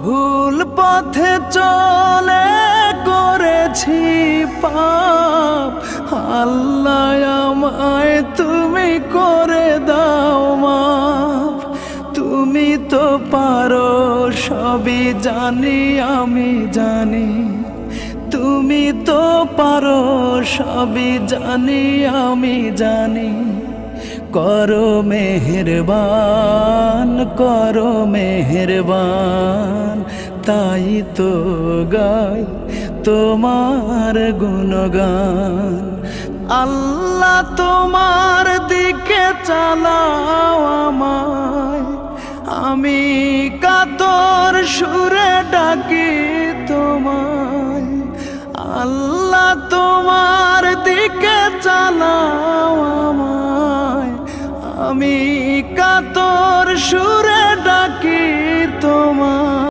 ভুল পথে চলে করেছি পাপ, আল্লাহ আমায় তুমি করে দাও মাফ। তুমি তো পারো সবই জানি আমি জানি, তুমি তো পারো সবই জানি আমি জানি। করো মেহেরবান, করো মেহেরবান, তাই তো গাই তোমার গুণগান। আল্লাহ তোমার দিকে চালাও আমায়, আমি কাতর সুরে ডাকি তোমায়। আল্লাহ তোমার দিকে চালাও আমায়, আমি কাতর সুরে